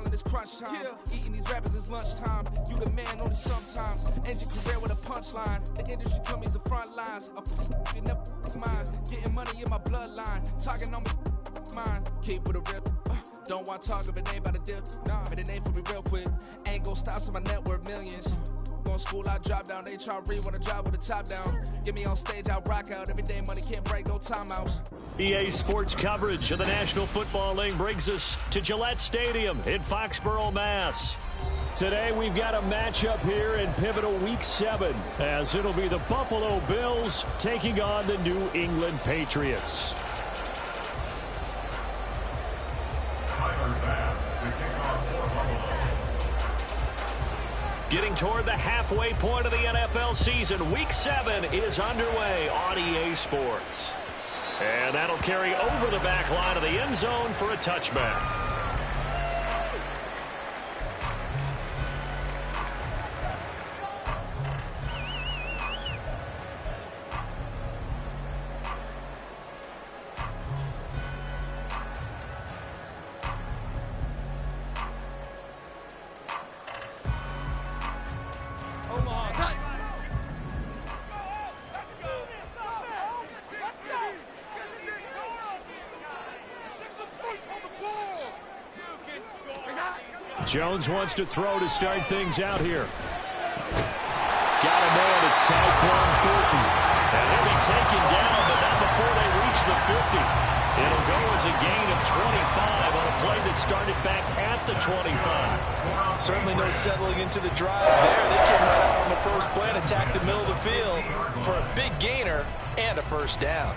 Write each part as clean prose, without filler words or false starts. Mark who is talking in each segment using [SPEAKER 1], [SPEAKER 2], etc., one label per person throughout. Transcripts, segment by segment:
[SPEAKER 1] when it's crunch time. Eating these rappers is lunchtime. You the man only sometimes. End your career with a punchline. The industry told me it's the front lines. You never mine. Getting money in my bloodline. Talking on me mine. Keep with a rip. Don't want to talk if it ain't about a dip. But it ain't for me real quick. Ain't gon' stop till my net worth millions. Going to school, I drop down. They try to read when I drop with the top down. Get me on stage, I rock out. Every day money can't break, no timeouts.
[SPEAKER 2] EA Sports coverage of the National Football League brings us to Gillette Stadium in Foxborough, Mass. Today we've got a matchup here in pivotal Week 7, as it'll be the Buffalo Bills taking on the New England Patriots. Getting toward the halfway point of the NFL season, Week 7 is underway on EA Sports. And that'll carry over the back line of the end zone for a touchback. Jones wants to throw to start things out here. Got him in. It's Tyquan Thornton. And he'll be taken down, but not before they reach the 50. It'll go as a gain of 25 on a play that started back at the 25.
[SPEAKER 3] Certainly no settling into the drive there. They came right out on the first play and attacked the middle of the field for a big gainer and a first down.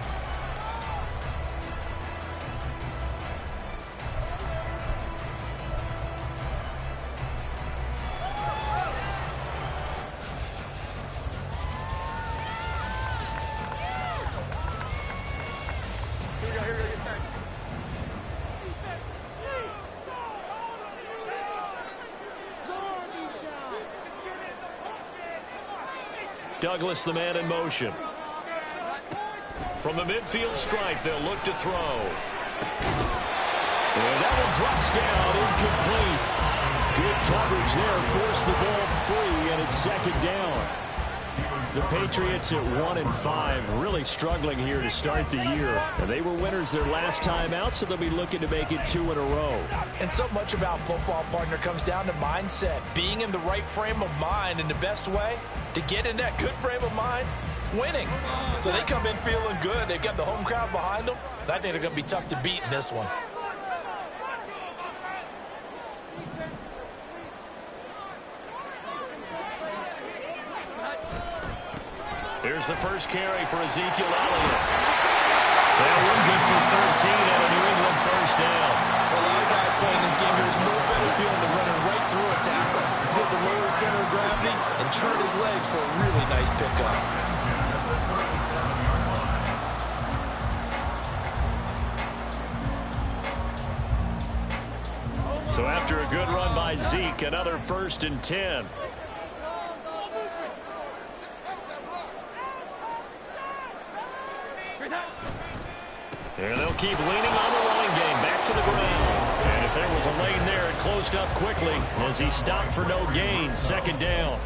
[SPEAKER 2] Douglas, the man in motion. From the midfield stripe, they'll look to throw. And that one drops down, incomplete. Good coverage there, forced the ball free, and it's second down. The Patriots at 1-5, really struggling here to start the year. And they were winners their last time out, so they'll be looking to make it 2 in a row.
[SPEAKER 3] And so much about football, partner, comes down to mindset. Being in the right frame of mind, and the best way to get in that good frame of mind, winning. So they come in feeling good. They've got the home crowd behind them. And I think they're going to be tough to beat in this one.
[SPEAKER 2] Here's the first carry for Ezekiel Elliott. That one good for 13 and a New England first down.
[SPEAKER 3] For a lot of guys playing this game, there's no better feeling than running right through a tackle. He's able to lower his center of gravity and turn his legs for a really nice pickup.
[SPEAKER 2] So after a good run by Zeke, another 1st and 10. And they'll keep leaning on the running game, back to the ground. And if there was a lane there, it closed up quickly as he stopped for no gain. 2nd down.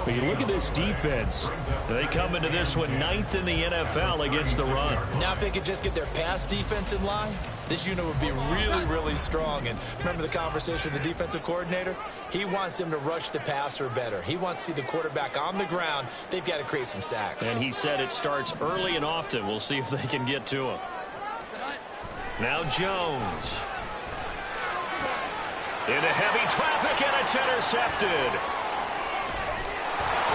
[SPEAKER 2] But you look at this defense. They come into this one 9th in the NFL against the run.
[SPEAKER 3] Now if they could just get their pass defense in line, this unit would be really, really strong. And remember the conversation with the defensive coordinator? He wants them to rush the passer better. He wants to see the quarterback on the ground. They've got to create some sacks.
[SPEAKER 2] And he said it starts early and often. We'll see if they can get to him. Now Jones. Into heavy traffic, and it's intercepted.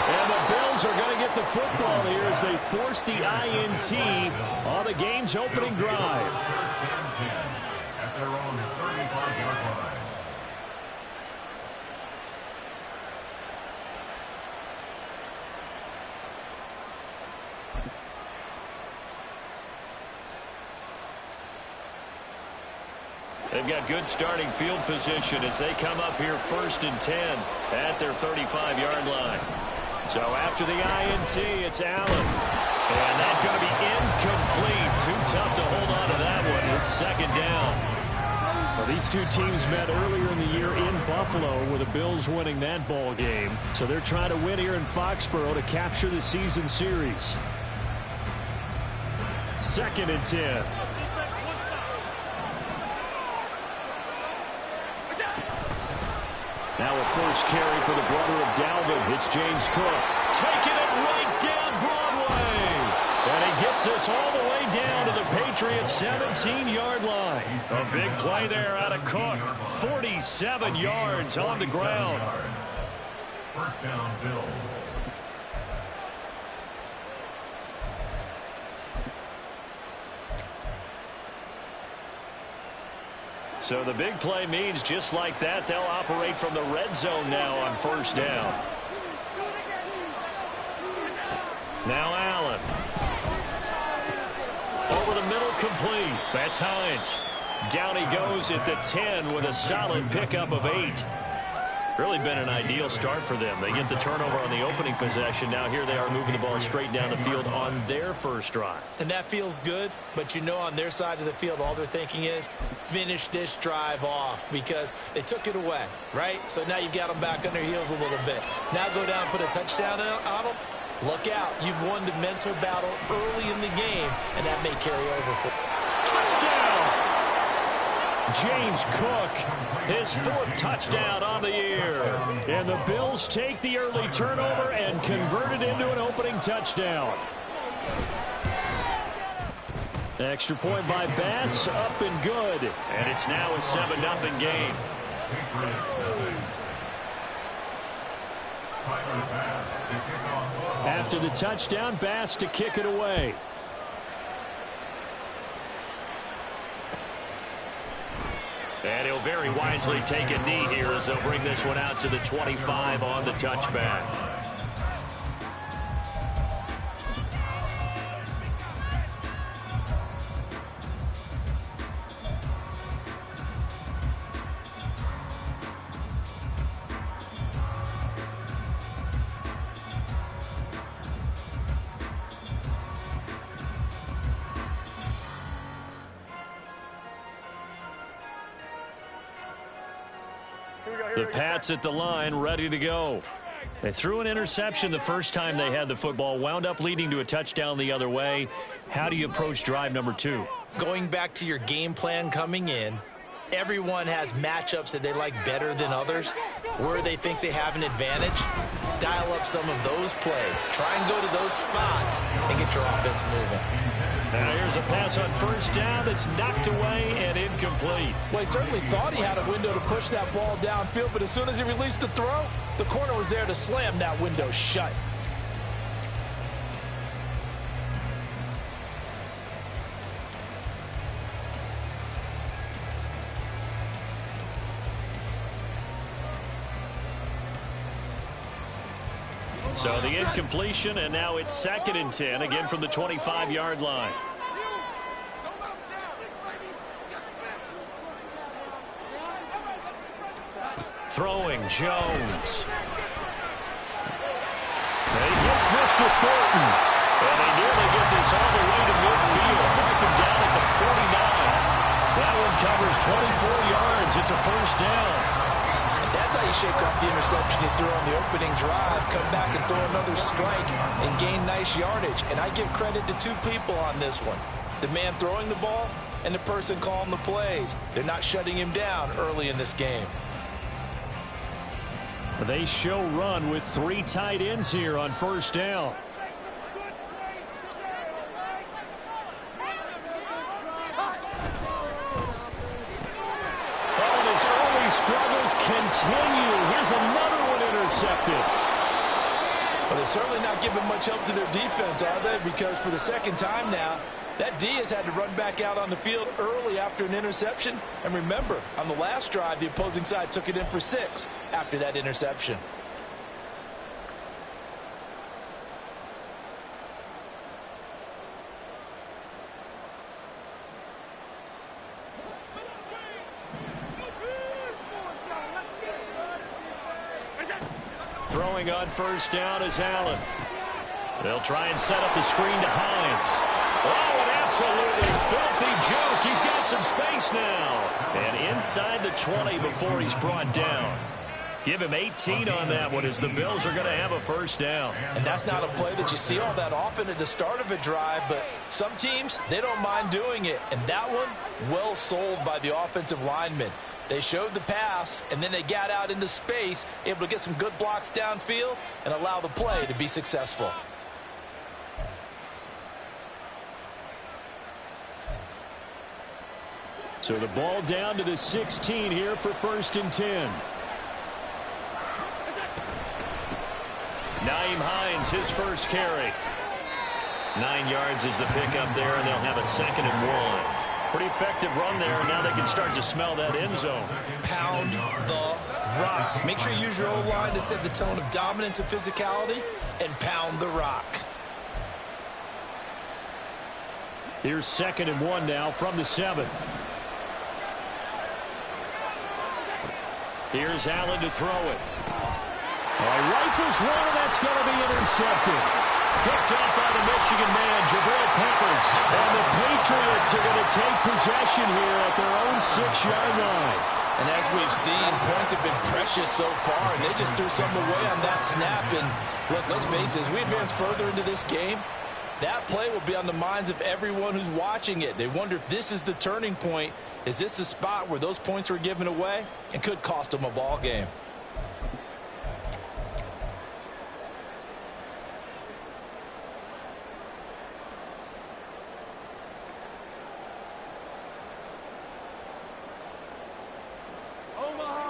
[SPEAKER 2] And the Bills are going to get the football here as they force the INT on the game's opening drive.
[SPEAKER 4] At their own 35-yard line.
[SPEAKER 2] They've got good starting field position as they come up here 1st and 10 at their 35-yard line. So after the INT, it's Allen. And that's going to be incomplete. Too tough to hold on to that one. It's 2nd down.
[SPEAKER 4] Well, these two teams met earlier in the year
[SPEAKER 2] Buffalo with the Bills winning that ball game. So they're trying to win here in Foxborough to capture the season series. 2nd and 10. Now a first carry for the brother of Dalvin. It's James Cook. Taking it right down Broadway. And he gets us all the way down to the Patriots' 17-yard line. A big play there out of Cook. 47 yards on the ground.
[SPEAKER 4] First down, Bills.
[SPEAKER 2] So the big play means just like that, they'll operate from the red zone now on first down. Now Allen. Over the middle, complete. That's Hines. Down he goes at the 10 with a solid pickup of 8. Really been an ideal start for them. They get the turnover on the opening possession. Now here they are moving the ball straight down the field on their first drive.
[SPEAKER 3] And that feels good, but you know on their side of the field all they're thinking is finish this drive off because they took it away, right? So now you've got them back on their heels a little bit. Now go down and put a touchdown on them. Look out. You've won the mental battle early in the game, and that may carry over for
[SPEAKER 2] touchdown! James Cook, his 4th touchdown on the year. And the Bills take the early turnover and convert it into an opening touchdown. Extra point by Bass, up and good. And it's now a 7-0 game. After the touchdown, Bass to kick it away. And he'll very wisely take a knee here as they'll bring this one out to the 25 on the touchback. The Pats at the line, ready to go. They threw an interception the first time they had the football, wound up leading to a touchdown the other way. How do you approach drive number 2?
[SPEAKER 3] Going back to your game plan coming in, everyone has matchups that they like better than others. Where they think they have an advantage, dial up some of those plays. Try and go to those spots and get your offense moving.
[SPEAKER 2] Now here's a pass on first down that's knocked away and incomplete.
[SPEAKER 3] Well, he certainly thought he had a window to push that ball downfield, but as soon as he released the throw, the corner was there to slam that window shut.
[SPEAKER 2] So the incompletion, and now it's 2nd and 10, again from the 25-yard line. Throwing, Jones. And he gets this to Thornton. And they nearly get this all the way to midfield. Mark him down at the 49. That one covers 24 yards. It's a first down.
[SPEAKER 3] That's how you shake off the interception you threw on the opening drive, come back and throw another strike and gain nice yardage. And I give credit to 2 people on this one. The man throwing the ball and the person calling the plays. They're not shutting him down early in this game.
[SPEAKER 2] They show run with 3 tight ends here on first down. Struggles continue. Here's another one intercepted.
[SPEAKER 3] But they're certainly not giving much help to their defense, are they? Because for the second time now, that D has had to run back out on the field early after an interception. And remember, on the last drive, the opposing side took it in for 6 after that interception.
[SPEAKER 2] Throwing on first down is Allen. They'll try and set up the screen to Hines. Oh, an absolutely filthy joke. He's got some space now. And inside the 20 before he's brought down. Give him 18 on that one as the Bills are going to have a first down.
[SPEAKER 3] And that's not a play that you see all that often at the start of a drive, but some teams, they don't mind doing it. And that one, well sold by the offensive lineman. They showed the pass, and then they got out into space, able to get some good blocks downfield and allow the play to be successful.
[SPEAKER 2] So the ball down to the 16 here for 1st and 10. Nyheim Hines, his first carry. 9 yards is the pickup there, and they'll have a 2nd and 1. Pretty effective run there, and now they can start to smell that end zone.
[SPEAKER 3] Pound the rock. Make sure you use your O-line to set the tone of dominance and physicality, and pound the rock.
[SPEAKER 2] Here's 2nd and 1 now from the 7. Here's Allen to throw it. Rifles one, and that's going to be intercepted. Picked up by the Michigan man, Jabril Peppers. And the Patriots are going to take possession here at their own 6-yard line.
[SPEAKER 3] And as we've seen, points have been precious so far, and they just threw something away on that snap. And look, let's face it, as we advance further into this game, that play will be on the minds of everyone who's watching it. They wonder if this is the turning point. Is this the spot where those points were given away and could cost them a ball game?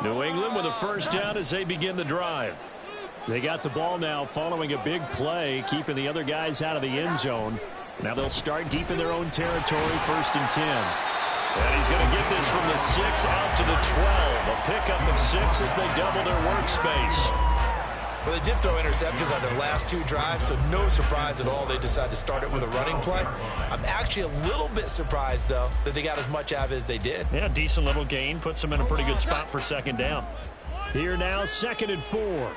[SPEAKER 2] New England with a first down as they begin the drive. They got the ball now following a big play, keeping the other guys out of the end zone. Now they'll start deep in their own territory, 1st and 10. And he's going to get this from the 6 out to the 12. A pickup of 6 as they double their workspace.
[SPEAKER 3] Well, they did throw interceptions on their last 2 drives, so no surprise at all they decided to start it with a running play. I'm actually a little bit surprised, though, that they got as much out of it as they did.
[SPEAKER 2] Yeah, decent little gain. Puts them in a pretty good spot for 2nd down. Here now, 2nd and 4.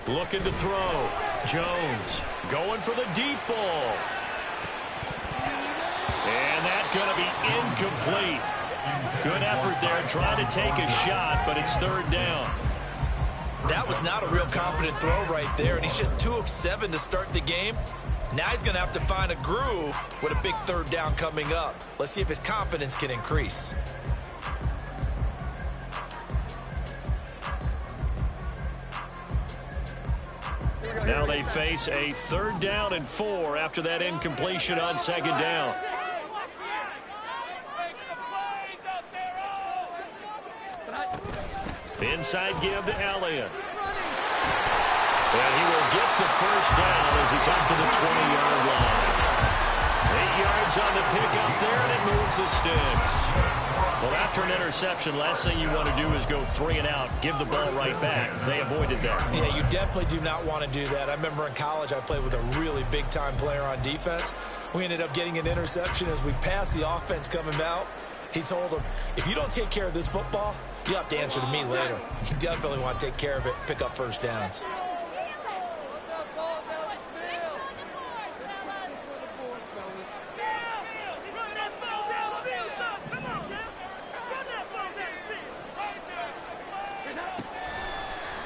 [SPEAKER 2] Looking to throw. Jones going for the deep ball. And that's going to be incomplete. Good effort there trying to take a shot, but it's 3rd down.
[SPEAKER 3] That was not a real confident throw right there, and he's just 2 of 7 to start the game. Now he's going to have to find a groove with a big 3rd down coming up. Let's see if his confidence can increase.
[SPEAKER 2] Now they face a 3rd down and 4 after that incompletion on 2nd down. Inside give to Elliott. And he will get the first down as he's up to the 20-yard line. 8 yards on the pickup there, and it moves the sticks. Well, after an interception, last thing you want to do is go 3 and out, give the ball right back. They avoided that.
[SPEAKER 3] Yeah, you definitely do not want to do that. I remember in college I played with a really big-time player on defense. We ended up getting an interception as we passed the offense coming out. He told him, if you don't take care of this football, you have to answer to me later. You definitely want to take care of it, pick up first downs.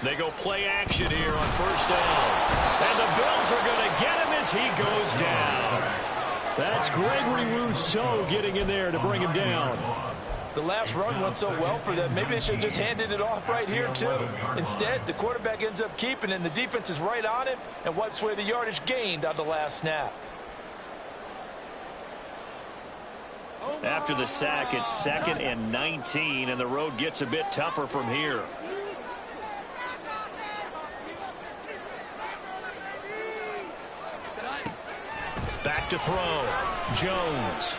[SPEAKER 2] They go play action here on 1st down. And the Bills are going to get him as he goes down. That's Gregory Rousseau getting in there to bring him down.
[SPEAKER 3] The last run went so well for them. Maybe they should have just handed it off right here, too. Instead, the quarterback ends up keeping it, and the defense is right on him and wipes away the yardage gained on the last snap.
[SPEAKER 2] After the sack, it's 2nd and 19, and the road gets a bit tougher from here. Back to throw. Jones.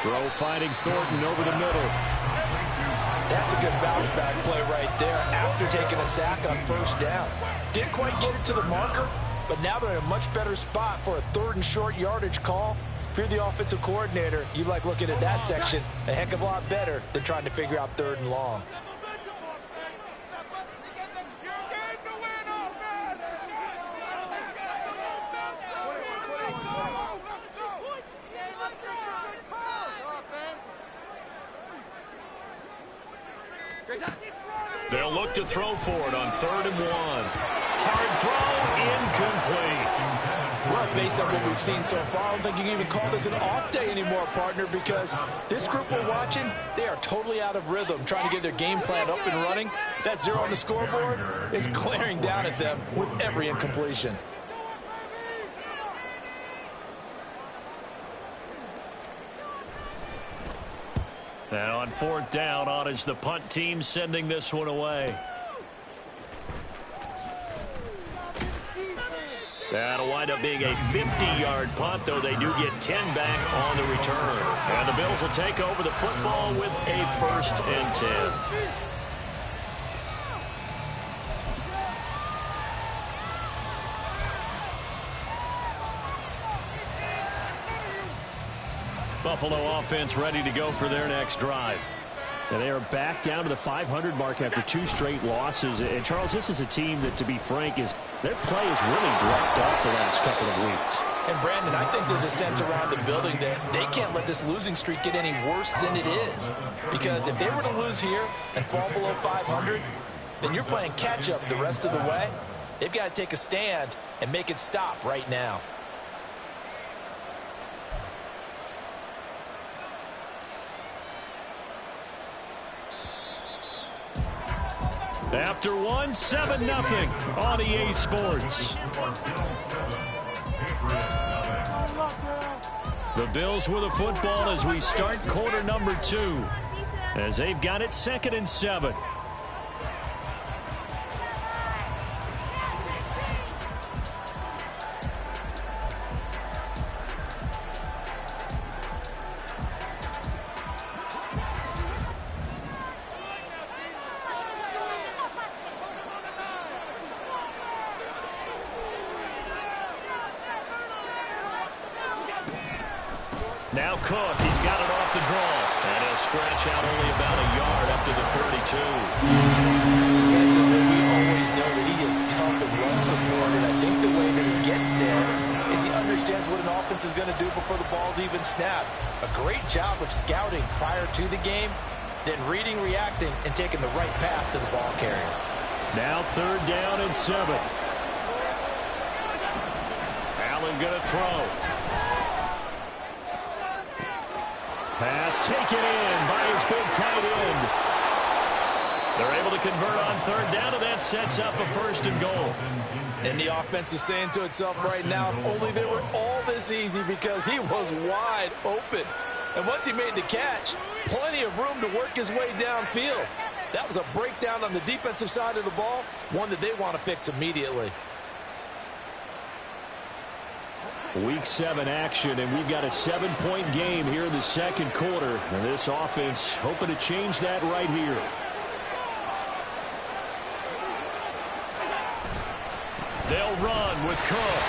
[SPEAKER 2] Throw finding Thornton over the middle.
[SPEAKER 3] That's a good bounce back play right there after taking a sack on 1st down. Didn't quite get it to the marker, but now they're in a much better spot for a 3rd and short yardage call. If you're the offensive coordinator, you like looking at that section a heck of a lot better than trying to figure out 3rd and long.
[SPEAKER 2] They'll look to throw for it on 3rd and 1. Hard throw, incomplete.
[SPEAKER 3] Well, based on what we've seen so far, I don't think you can even call this an off day anymore, partner, because this group we're watching, they are totally out of rhythm, trying to get their game plan up and running. That 0 on the scoreboard is glaring down at them with every incompletion.
[SPEAKER 2] Now on 4th down, on is the punt team sending this one away. That'll wind up being a 50-yard punt, though they do get 10 back on the return. And the Bills will take over the football with a 1st and 10. Buffalo offense ready to go for their next drive. And they are back down to the 500 mark after 2 straight losses. And, Charles, this is a team that, to be frank, their play has really dropped off the last couple of weeks.
[SPEAKER 3] And, Brandon, I think there's a sense around the building that they can't let this losing streak get any worse than it is. Because if they were to lose here and fall below 500, then you're playing catch-up the rest of the way. They've got to take a stand and make it stop right now.
[SPEAKER 2] After 1, 7-0 on EA Sports. The Bills with the football as we start quarter number 2. As they've got it 2nd and 7. Now Cook, he's got it off the draw. And he'll scratch out only about a yard up to the 32.
[SPEAKER 3] Defensively, we always know that he is tough and run support, and I think the way that he gets there is he understands what an offense is going to do before the ball's even snapped. A great job of scouting prior to the game, then reading, reacting, and taking the right path to the ball carrier.
[SPEAKER 2] Now 3rd down and 7. Allen going to throw. Pass taken in by his big tight end. They're able to convert on 3rd down, and that sets up a 1st and goal.
[SPEAKER 3] And the offense is saying to itself right now, only they were all this easy because he was wide open. And once he made the catch, plenty of room to work his way downfield. That was a breakdown on the defensive side of the ball, one that they want to fix immediately.
[SPEAKER 2] Week 7 action, and we've got a 7-point game here in the 2nd quarter. And this offense hoping to change that right here. They'll run with Cook.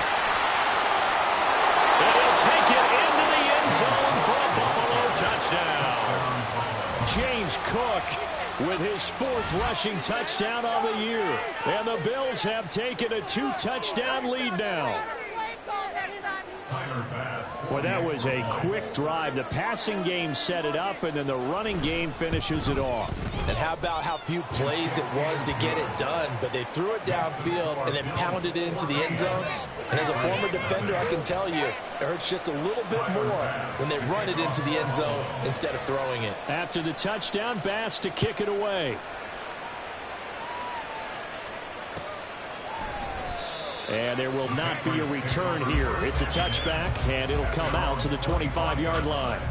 [SPEAKER 2] And he'll take it into the end zone for a Buffalo touchdown. James Cook with his 4th rushing touchdown on the year. And the Bills have taken a 2-touchdown lead now. Well, that was a quick drive. The passing game set it up, and then the running game finishes it off.
[SPEAKER 3] And how about how few plays it was to get it done, but they threw it downfield and then pounded it into the end zone. And as a former defender, I can tell you, it hurts just a little bit more when they run it into the end zone instead of throwing it.
[SPEAKER 2] After the touchdown, Bass to kick it away. And there will not be a return here. It's a touchback, and it'll come out to the 25-yard line.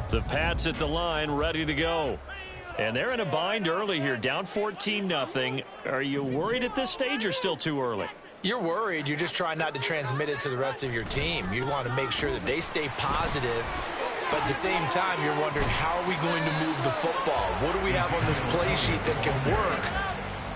[SPEAKER 2] The Pats at the line, ready to go. And they're in a bind early here, down 14-0. Are you worried at this stage or still too early?
[SPEAKER 3] You're worried. You're just trying not to transmit it to the rest of your team. You want to make sure that they stay positive. But at the same time, you're wondering, how are we going to move the football? What do we have on this play sheet that can work?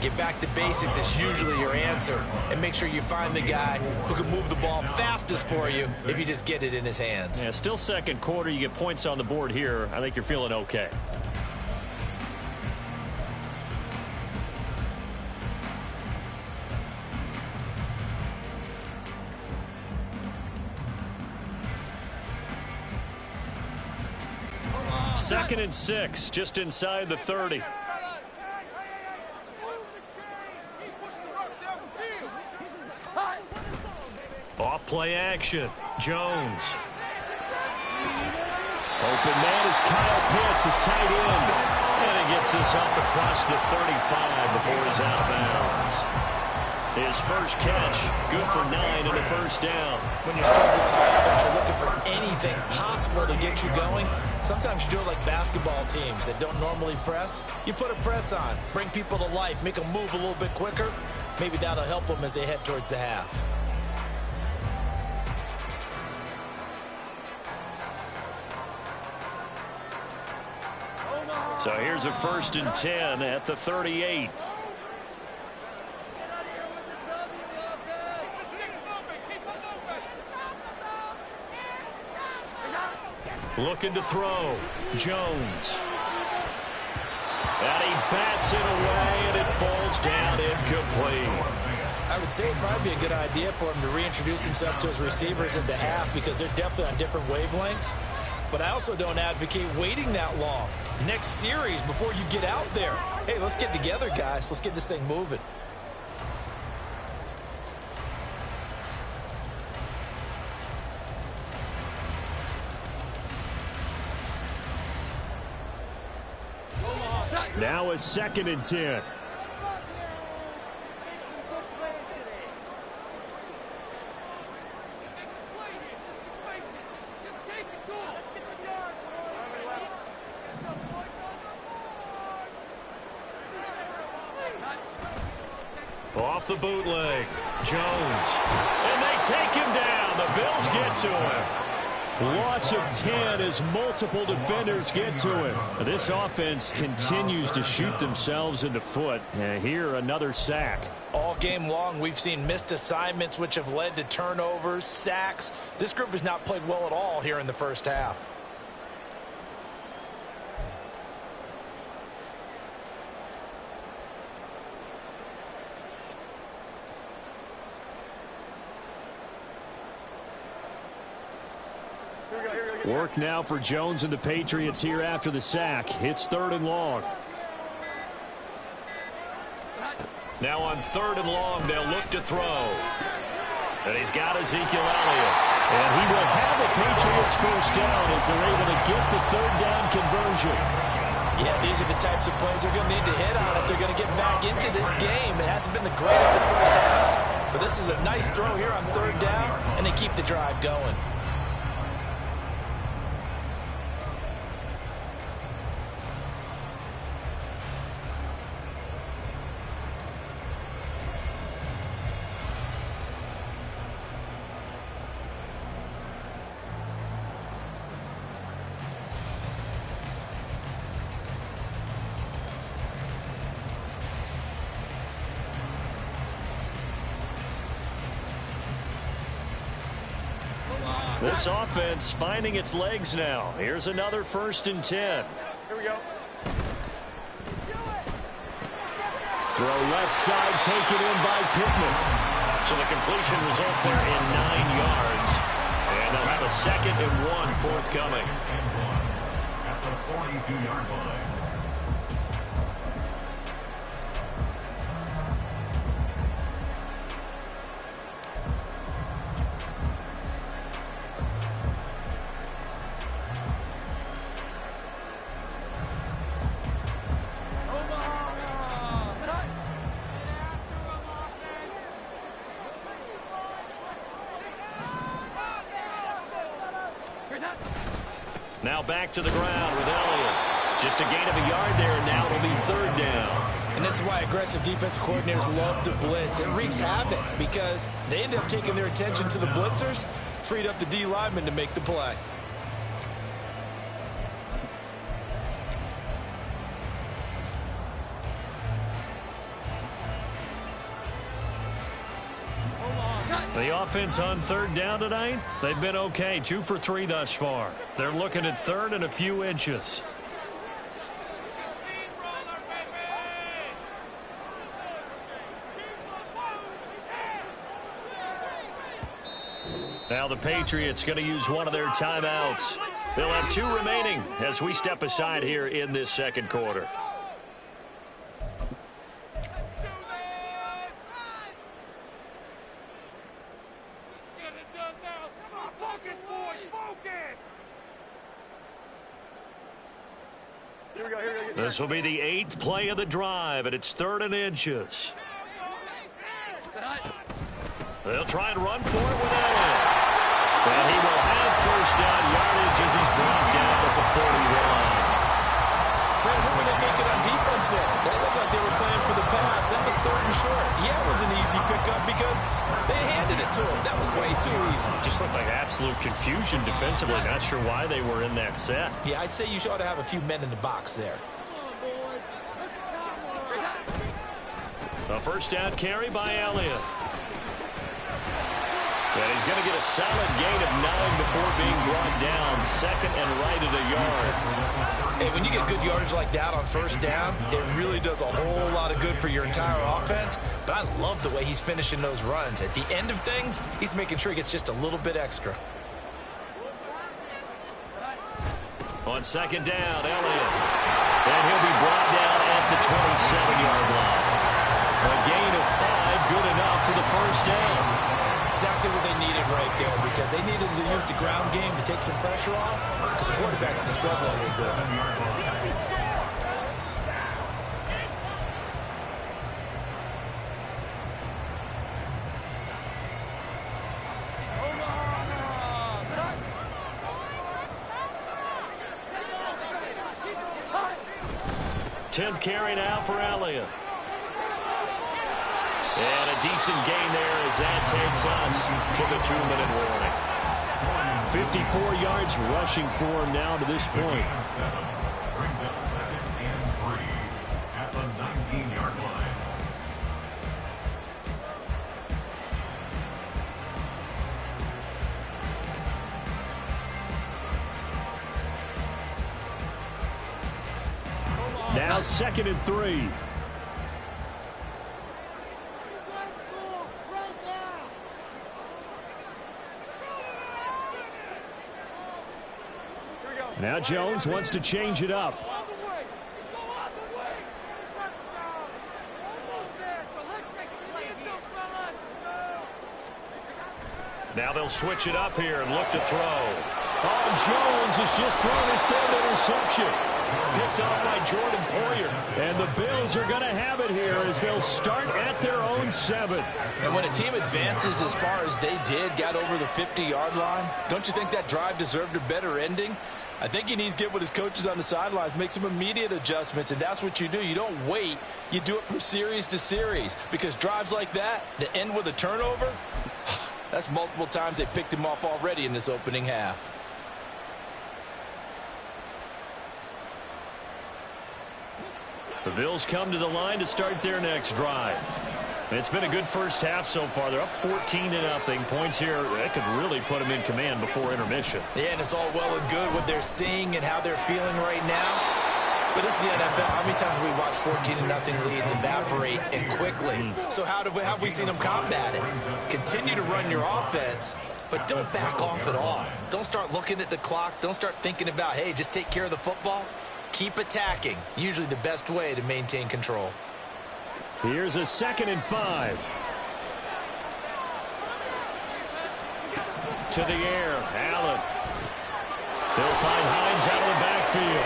[SPEAKER 3] Get back to basics is usually your answer. And make sure you find the guy who can move the ball fastest for you if you just get it in his hands.
[SPEAKER 2] Yeah, still second quarter. You get points on the board here. I think you're feeling okay. Second and 6, just inside the 30. Off play action. Jones. Open man is Kyle Pitts, his tight end. And he gets this up across the 35 before he's out of bounds. His first catch, good for 9 and a first down.
[SPEAKER 3] When you're struggling on offense, you're looking for anything possible to get you going. Sometimes you do it like basketball teams that don't normally press. You put a press on, bring people to life, make them move a little bit quicker. Maybe that'll help them as they head towards the half.
[SPEAKER 2] So here's a first and 10 at the 38. Looking to throw. Jones. And he bats it away, and it falls down incomplete.
[SPEAKER 3] I would say it'd probably be a good idea for him to reintroduce himself to his receivers in the half because they're definitely on different wavelengths. But I also don't advocate waiting that long. Next series before you get out there. Hey, let's get together, guys. Let's get this thing moving.
[SPEAKER 2] Now a second and 10. Off the bootleg. Jones. And they take him down. The Bills get to him. Loss of 10 as multiple defenders get to him. This offense continues to shoot themselves in the foot. And here, another sack.
[SPEAKER 3] All game long, we've seen missed assignments, which have led to turnovers, sacks. This group has not played well at all here in the first half.
[SPEAKER 2] Work now for Jones and the Patriots here after the sack. It's third and long. Now on third and long, they'll look to throw. And he's got Ezekiel Elliott. And he will have a Patriots first down as they're able to get the third down conversion.
[SPEAKER 3] Yeah, these are the types of plays they're going to need to hit on if they're going to get back into this game. It hasn't been the greatest of first halves, but this is a nice throw here on third down, and they keep the drive going.
[SPEAKER 2] This offense finding its legs now. Here's another first and 10.
[SPEAKER 3] Here we go.
[SPEAKER 2] Throw left side taken in by Pittman. So the completion results there in 9 yards. And they'll have a second and 1 forthcoming.
[SPEAKER 4] At the 42-yard line.
[SPEAKER 2] Now back to the ground with Elliott. Just a gain of a yard there, and now it'll be third down.
[SPEAKER 3] And this is why aggressive defensive coordinators love to blitz. It wreaks havoc because they end up taking their attention to the blitzers, freed up the D lineman to make the play.
[SPEAKER 2] The offense on third down tonight, they've been okay. 2 for 3 thus far. They're looking at third and a few inches. Now the Patriots going to use one of their timeouts. They'll have 2 remaining as we step aside here in this second quarter. This will be the 8th play of the drive, and it's 3rd and inches. They'll try and run for it with Elliott. And he will have first down yardage as he's brought down at the 41.
[SPEAKER 3] Man, what were they thinking on defense there? They looked like they were playing for the pass. That was 3rd and short. Yeah, it was an easy pickup because they handed it to him. That was way too easy.
[SPEAKER 2] Just looked like absolute confusion defensively. Not sure why they were in that set.
[SPEAKER 3] Yeah, I'd say you ought to have a few men in the box there.
[SPEAKER 2] A first down carry by Elliott. And he's going to get a solid gain of 9 before being brought down. 2nd and right at a yard.
[SPEAKER 3] Hey, when you get good yardage like that on first down, it really does a whole lot of good for your entire offense. But I love the way he's finishing those runs. At the end of things, he's making sure he gets just a little bit extra.
[SPEAKER 2] On 2nd down, Elliott. And he'll be brought down at the 27-yard line. A gain of 5, good enough for the first down.
[SPEAKER 3] Exactly what they needed right there because they needed to use the ground game to take some pressure off because the quarterback's been struggling a little bit.
[SPEAKER 2] Tenth carry now for Elliott. And a decent gain there as that takes us to the 2-minute warning. 54 yards rushing for him now to this point.
[SPEAKER 4] Brings up 2nd and 3 at the 19-yard line.
[SPEAKER 2] Now 2nd and 3. Now Jones wants to change it up. Now they'll switch it up here and look to throw. Oh, Jones has just thrown his 3rd interception. Picked off by Jordan Poyer. And the Bills are going to have it here as they'll start at their own 7.
[SPEAKER 3] And when a team advances as far as they did, got over the 50-yard line, don't you think that drive deserved a better ending? I think he needs to get with his coaches on the sidelines, make some immediate adjustments, and that's what you do. You don't wait. You do it from series to series because drives like that end with a turnover, that's multiple times they picked him off already in this opening half.
[SPEAKER 2] The Bills come to the line to start their next drive. It's been a good first half so far. They're up 14-0. Points here that could really put them in command before intermission.
[SPEAKER 3] Yeah, and it's all well and good what they're seeing and how they're feeling right now. But this is the NFL. How many times have we watched 14-0 leads evaporate and quickly? So how have we seen them combat it? Continue to run your offense, but don't back off at all. Don't start looking at the clock. Don't start thinking about, hey, just take care of the football. Keep attacking. Usually the best way to maintain control.
[SPEAKER 2] Here's a 2nd and 5. To the air, Allen. He'll find Hines out of the backfield.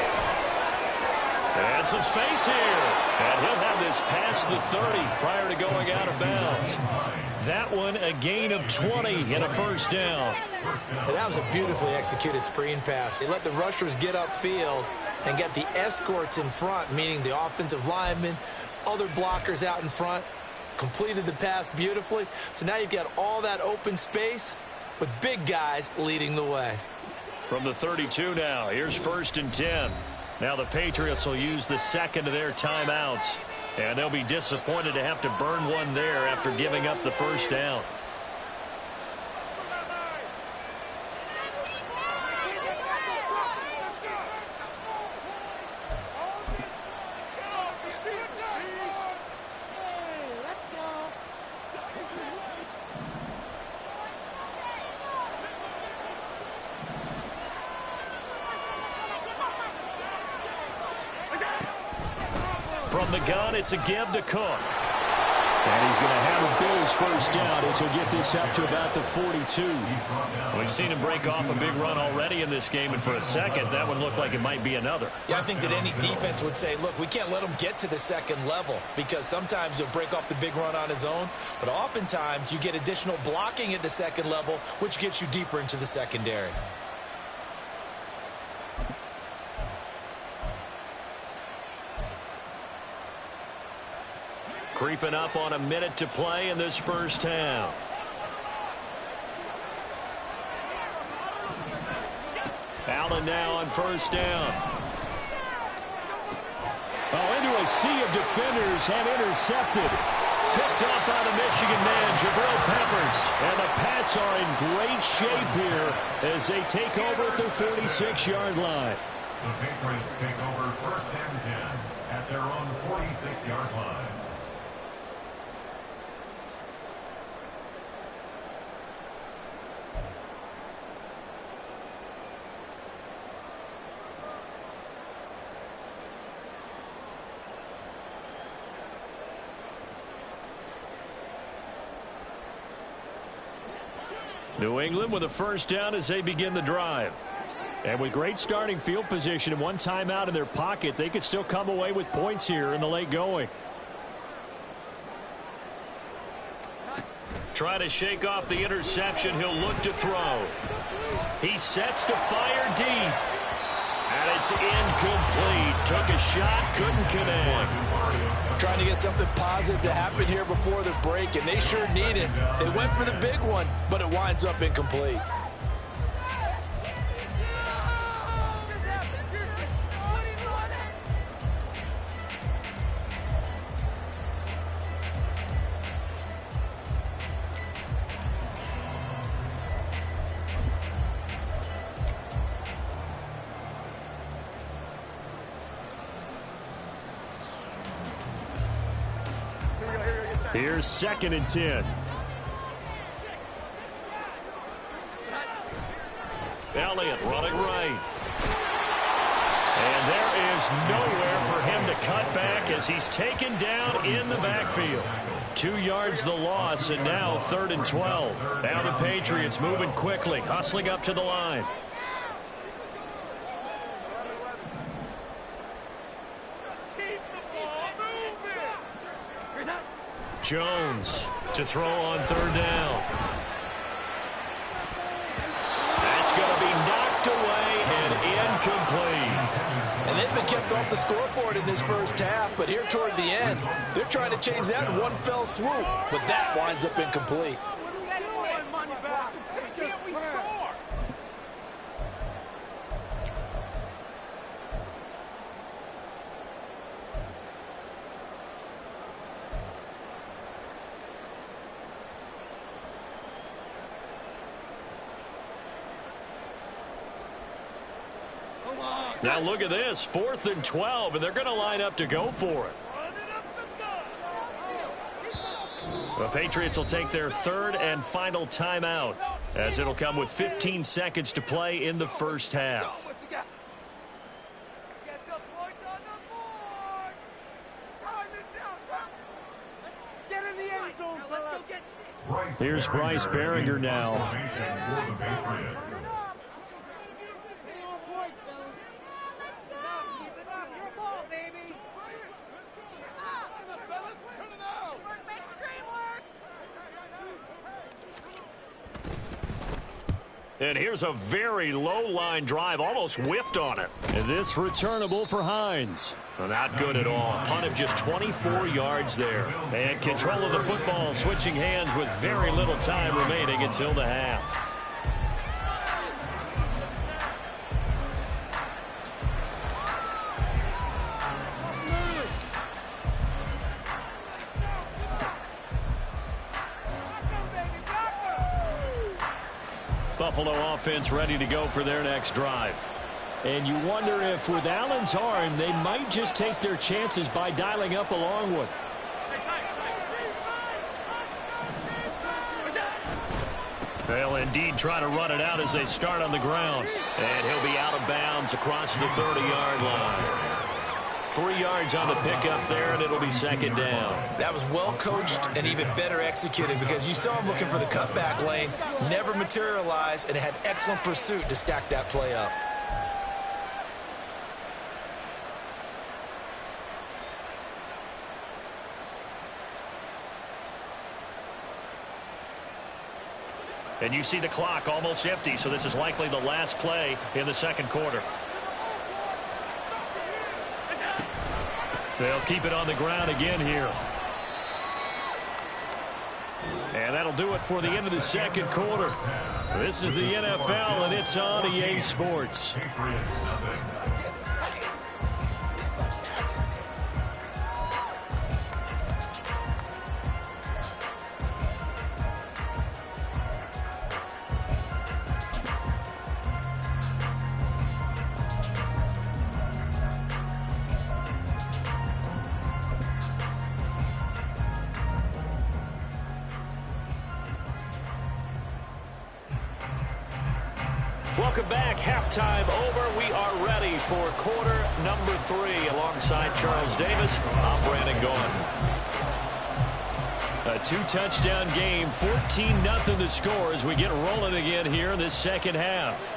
[SPEAKER 2] And some space here. And he'll have this past the 30 prior to going out of bounds. That one a gain of 20 and a first down.
[SPEAKER 3] And that was a beautifully executed screen pass. He let the rushers get upfield and get the escorts in front, meaning the offensive linemen, other blockers out in front, completed the pass beautifully. So now you've got all that open space with big guys leading the way.
[SPEAKER 2] From the 32 now, here's 1st and 10. Now the Patriots will use the second of their timeouts, and they'll be disappointed to have to burn one there after giving up the first down. From the gun, it's a give to Cook. And he's going to have a Bills first down as he'll get this up to about the 42. We've seen him break off a big run already in this game, and for a second, that one looked like it might be another.
[SPEAKER 3] Yeah, I think that any defense would say, look, we can't let him get to the second level, because sometimes he'll break off the big run on his own, but oftentimes you get additional blocking at the second level, which gets you deeper into the secondary.
[SPEAKER 2] Creeping up on a minute to play in this first half. Allen now on first down. Oh, into a sea of defenders and intercepted. Picked up by the Michigan man, Jabril Peppers. And the Pats are in great shape here as they take over at their 46-yard line.
[SPEAKER 4] The Patriots take over 1st and 10 at their own 46-yard line.
[SPEAKER 2] New England with a first down as they begin the drive. And with great starting field position and one timeout in their pocket, they could still come away with points here in the late going. Try to shake off the interception. He'll look to throw. He sets to fire deep. And it's incomplete. Took a shot, couldn't connect.
[SPEAKER 3] Trying to get something positive to happen here before the break, and they sure need it. They went for the big one, but it winds up incomplete.
[SPEAKER 2] Here's 2nd and 10. Elliott running right. And there is nowhere for him to cut back as he's taken down in the backfield. 2 yards the loss, and now 3rd and 12. Now the Patriots moving quickly, hustling up to the line. Jones to throw on 3rd down. That's going to be knocked away and incomplete.
[SPEAKER 3] And they've been kept off the scoreboard in this first half, but here toward the end, they're trying to change that in one fell swoop, but that winds up incomplete.
[SPEAKER 2] Now look at this, 4th and 12, and they're going to line up to go for it. The Patriots will take their 3rd and final timeout, as it'll come with 15 seconds to play in the first half. Here's Bryce Behringer now. And here's a very low line drive, almost whiffed on it. And this returnable for Hines. Well, not good at all. Punt of just 24 yards there. And control of the football, switching hands with very little time remaining until the half. Buffalo offense ready to go for their next drive.
[SPEAKER 5] And you wonder if with Allen's arm, they might just take their chances by dialing up a long one.
[SPEAKER 2] They'll indeed try to run it out as they start on the ground. And he'll be out of bounds across the 30-yard line. 3 yards on the pickup there, and it'll be second down.
[SPEAKER 3] That was well coached and even better executed because you saw him looking for the cutback lane, never materialized, and had excellent pursuit to stack that play up.
[SPEAKER 2] And you see the clock almost empty, so this is likely the last play in the second quarter. They'll keep it on the ground again here. And that'll do it for the end of the second quarter. This is the NFL, and it's on EA Sports. Welcome back. Halftime over. We are ready for quarter number 3. Alongside Charles Davis, I'm Brandon Gaughan. A 2-touchdown game, 14-0 the score as we get rolling again here in this second half.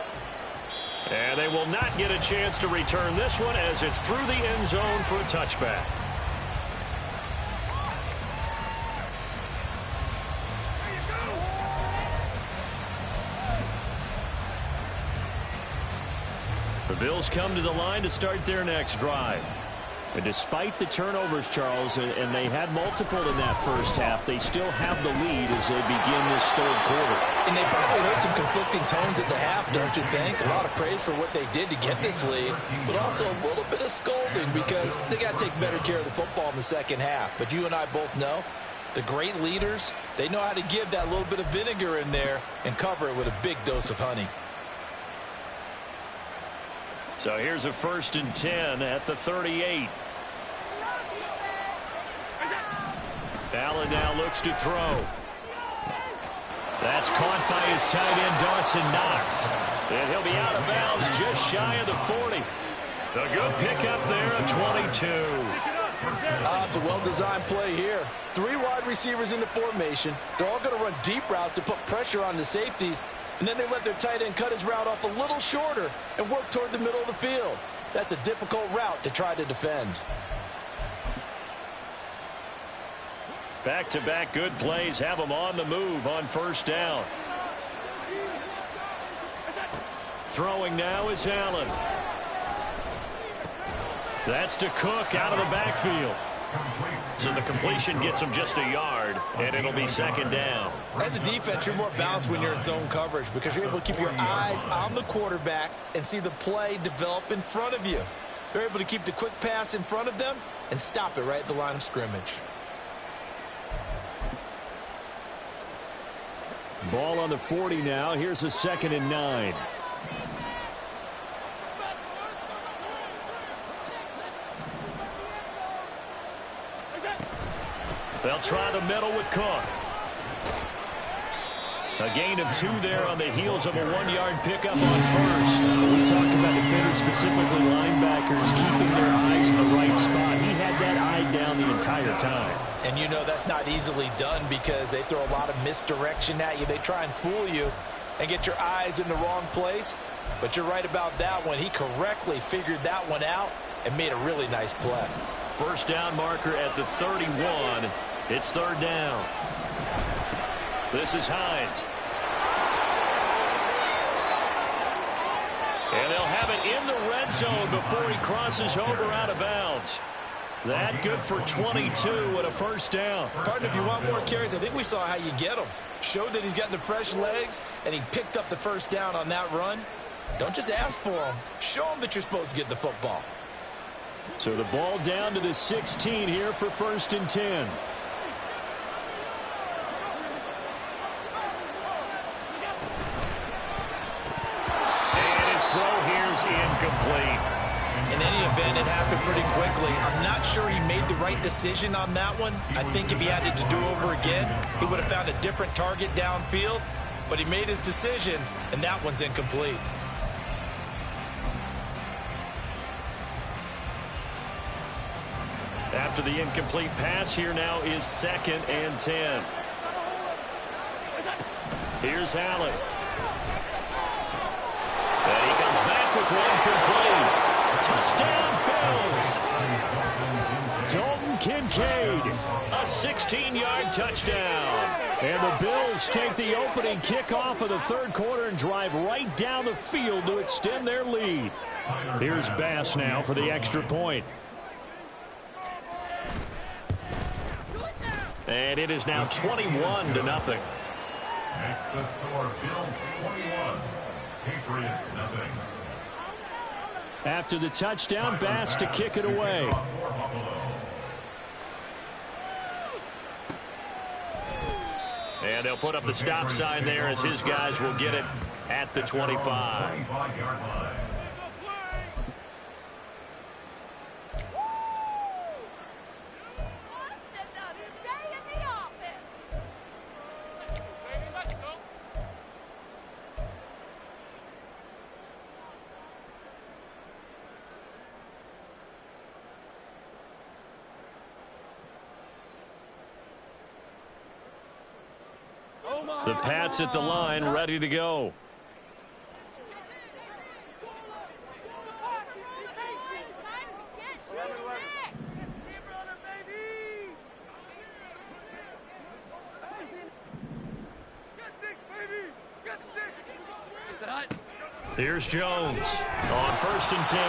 [SPEAKER 2] And they will not get a chance to return this one as it's through the end zone for a touchback. The Bills come to the line to start their next drive. And despite the turnovers, Charles, and they had multiple in that first half, they still have the lead as they begin this third quarter.
[SPEAKER 3] And they probably heard some conflicting tones at the half, don't you think? A lot of praise for what they did to get this lead, but also a little bit of scolding because they got to take better care of the football in the second half. But you and I both know the great leaders, they know how to give that little bit of vinegar in there and cover it with a big dose of honey.
[SPEAKER 2] So here's a 1st and 10 at the 38. Allen now looks to throw. That's caught by his tight end, Dawson Knox. And he'll be out of bounds just shy of the 40. A good pickup there of 22.
[SPEAKER 3] It's a well-designed play here. 3 wide receivers in the formation. They're all going to run deep routes to put pressure on the safeties. And then they let their tight end cut his route off a little shorter and work toward the middle of the field. That's a difficult route to try to defend.
[SPEAKER 2] Back-to-back good plays have them on the move on first down. Throwing now is Allen. That's to Cook out of the backfield. So the completion gets him just a yard, and it'll be second down.
[SPEAKER 3] As a defense, you're more balanced when you're in zone coverage because you're able to keep your eyes on the quarterback and see the play develop in front of you. They're able to keep the quick pass in front of them and stop it right at the line of scrimmage.
[SPEAKER 5] Ball on the 40 now. Here's a 2nd and 9.
[SPEAKER 2] They'll try the middle with Cook. A gain of 2 there on the heels of a 1-yard pickup on first.
[SPEAKER 5] We talk about defenders, specifically linebackers, keeping their eyes in the right spot. He had that eye down the entire time.
[SPEAKER 3] And you know that's not easily done because they throw a lot of misdirection at you. They try and fool you and get your eyes in the wrong place. But you're right about that one. He correctly figured that one out and made a really nice play.
[SPEAKER 2] First down marker at the 31. It's 3rd down. This is Hines. And they'll have it in the red zone before he crosses over out of bounds. That good for 22 and a first down.
[SPEAKER 3] Partner, if you want more carries, I think we saw how you get them. Showed that he's got the fresh legs, and he picked up the first down on that run. Don't just ask for him. Show him that you're supposed to get the football.
[SPEAKER 5] So the ball down to the 16 here for 1st and 10.
[SPEAKER 2] And his throw here's incomplete.
[SPEAKER 3] In any event, it happened pretty quickly. I'm not sure he made the right decision on that one. I think if he had it to do over again, he would have found a different target downfield. But he made his decision, and that one's incomplete.
[SPEAKER 2] After the incomplete pass, here now is 2nd and 10. Here's Allen. And he comes back with one complete. Touchdown, Bills.
[SPEAKER 5] Dalton Kincaid,
[SPEAKER 2] A 16-yard touchdown.
[SPEAKER 5] and the Bills take the opening kickoff of the 3rd quarter and drive right down the field to extend their lead. Here's Bass now for the extra point.
[SPEAKER 2] And it is now 21-0.
[SPEAKER 4] Next, the score, Bills 21, Patriots nothing.
[SPEAKER 5] After the touchdown, Bass to kick it away.
[SPEAKER 2] And they'll put up the stop sign there as his guys will get it at the 25.
[SPEAKER 4] 25-yard line.
[SPEAKER 2] The Pats at the line, ready to go. Here's Jones on 1st and 10.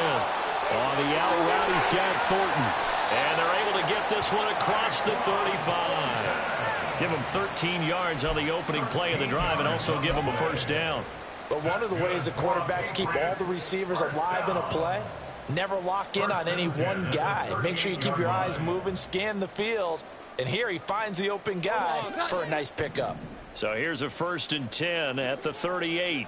[SPEAKER 5] On the out route, he's got Thornton.
[SPEAKER 2] And they're able to get this one across the 35. Give him 13 yards on the opening play of the drive and also give him a first down.
[SPEAKER 3] But one of the ways the quarterbacks keep all the receivers alive in a play, never lock in on any one guy. Make sure you keep your eyes moving, scan the field. And here he finds the open guy for a nice pickup.
[SPEAKER 2] So here's a 1st and 10 at the 38.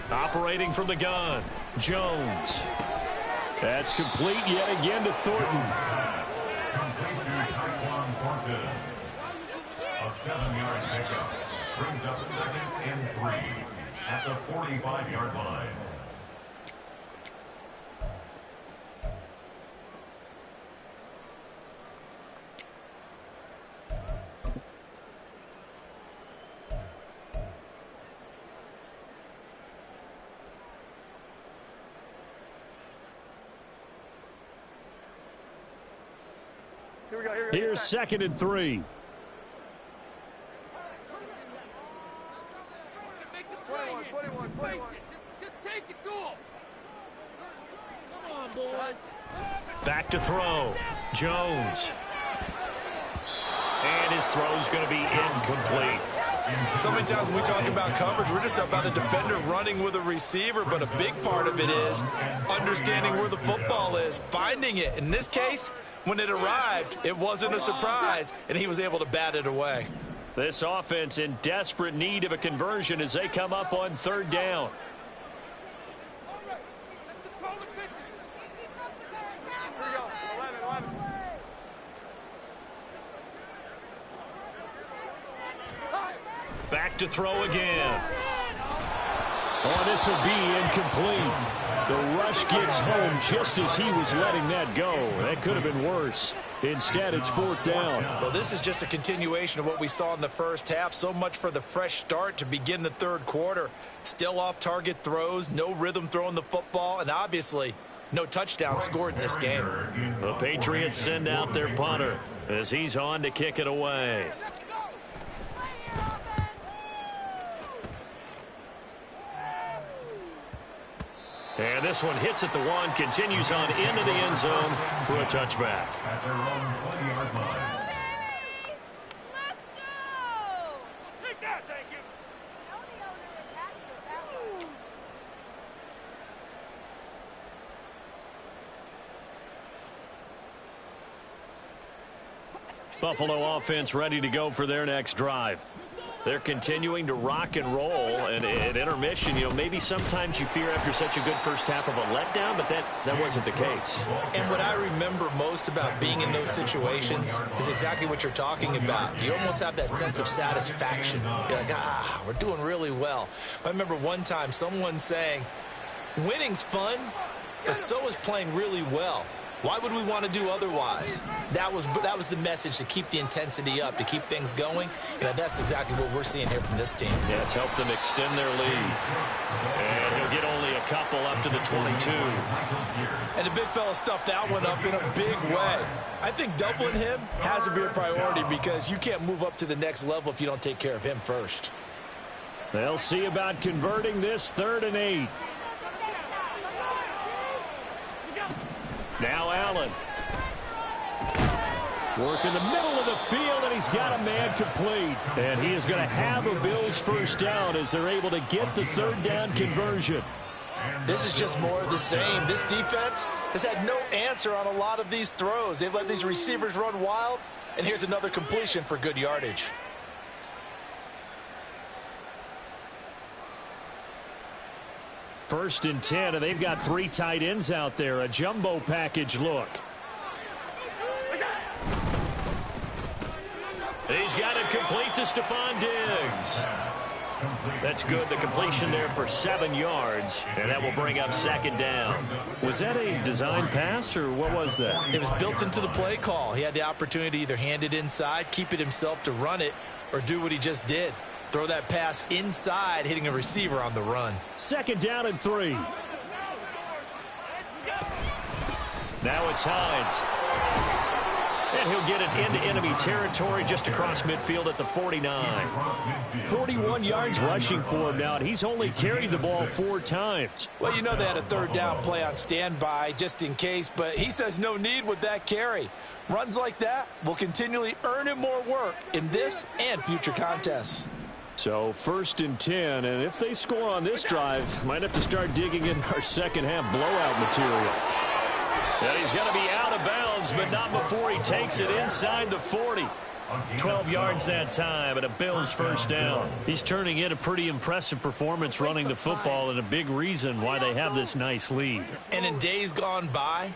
[SPEAKER 2] Operating from the gun, Jones.
[SPEAKER 5] That's complete yet again to Thornton.
[SPEAKER 4] Complete to Tyquan Thornton. A 7-yard pickup brings up 2nd and 3 at the 45-yard line.
[SPEAKER 5] Here's 2nd and 3.
[SPEAKER 2] Back to throw, Jones. And his throw's going to be incomplete.
[SPEAKER 3] So many times when we talk about coverage, we're just about a defender running with a receiver, but a big part of it is understanding where the football is, finding it. In this case, when it arrived, it wasn't a surprise, and he was able to bat it away.
[SPEAKER 2] This offense in desperate need of a conversion as they come up on 3rd down. Back to throw again.
[SPEAKER 5] Oh, this will be incomplete. The rush gets home just as he was letting that go. That could have been worse. Instead, it's 4th down.
[SPEAKER 3] Well, this is just a continuation of what we saw in the first half. So much for the fresh start to begin the third quarter. Still off-target throws, no rhythm throwing the football, and obviously no touchdown scored in this game.
[SPEAKER 5] The Patriots send out their punter as he's on to kick it away. And this one hits at the 1, continues on into the end zone for a touchback.
[SPEAKER 4] At their own 20-yard line.
[SPEAKER 6] Let's go! Take that, thank you.
[SPEAKER 5] Buffalo offense ready to go for their next drive. They're continuing to rock and roll, and at intermission, maybe sometimes you fear after such a good first half of a letdown, but that wasn't the case.
[SPEAKER 3] And what I remember most about being in those situations is exactly what you're talking about. You almost have that sense of satisfaction. You're like, we're doing really well. I remember one time someone saying, winning's fun, but so is playing really well. Why would we want to do otherwise? That was the message, to keep the intensity up, to keep things going. That's exactly what we're seeing here from this team.
[SPEAKER 5] Yeah, it's helped them extend their lead. And he'll get only a couple up to the 22.
[SPEAKER 3] And the big fella stuffed that one up in a big way. I think doubling him has to be a priority because you can't move up to the next level if you don't take care of him first.
[SPEAKER 5] They'll see about converting this 3rd and 8. Now Allen. Work in the middle of the field, and he's got a man complete. And he is going to have a Bills first down as they're able to get the 3rd down conversion.
[SPEAKER 3] This is just more of the same. This defense has had no answer on a lot of these throws. They've let these receivers run wild, and here's another completion for good yardage.
[SPEAKER 5] First and 10, and they've got 3 tight ends out there. A jumbo package look. He's got it complete to Stephon Diggs. That's good. The completion there for 7 yards, and that will bring up 2nd down. Was that a design pass, or what was that?
[SPEAKER 3] It was built into the play call. He had the opportunity to either hand it inside, keep it himself to run it, or do what he just did. Throw that pass inside, hitting a receiver on the run.
[SPEAKER 5] 2nd down and 3. Now it's Hines. And he'll get it into enemy territory just across midfield at the 49. 41 yards rushing for him now, and he's only carried the ball 4 times.
[SPEAKER 3] Well, they had a 3rd down play on standby just in case, but he says no need with that carry. Runs like that will continually earn him more work in this and future contests.
[SPEAKER 5] So 1st and 10, and if they score on this drive, might have to start digging in our second half blowout material. And he's going to be out of bounds, but not before he takes it inside the 40. 12 yards that time, and a Bills first down. He's turning in a pretty impressive performance running the football, and a big reason why they have this nice lead.
[SPEAKER 3] And in days gone by,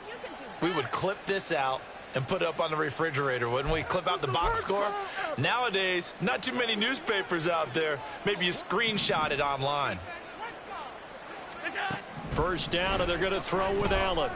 [SPEAKER 3] we would clip this out and put it up on the refrigerator, wouldn't we? Clip out the box score. Nowadays, not too many newspapers out there. Maybe you screenshot it online.
[SPEAKER 5] First down, and they're going to throw with Allen.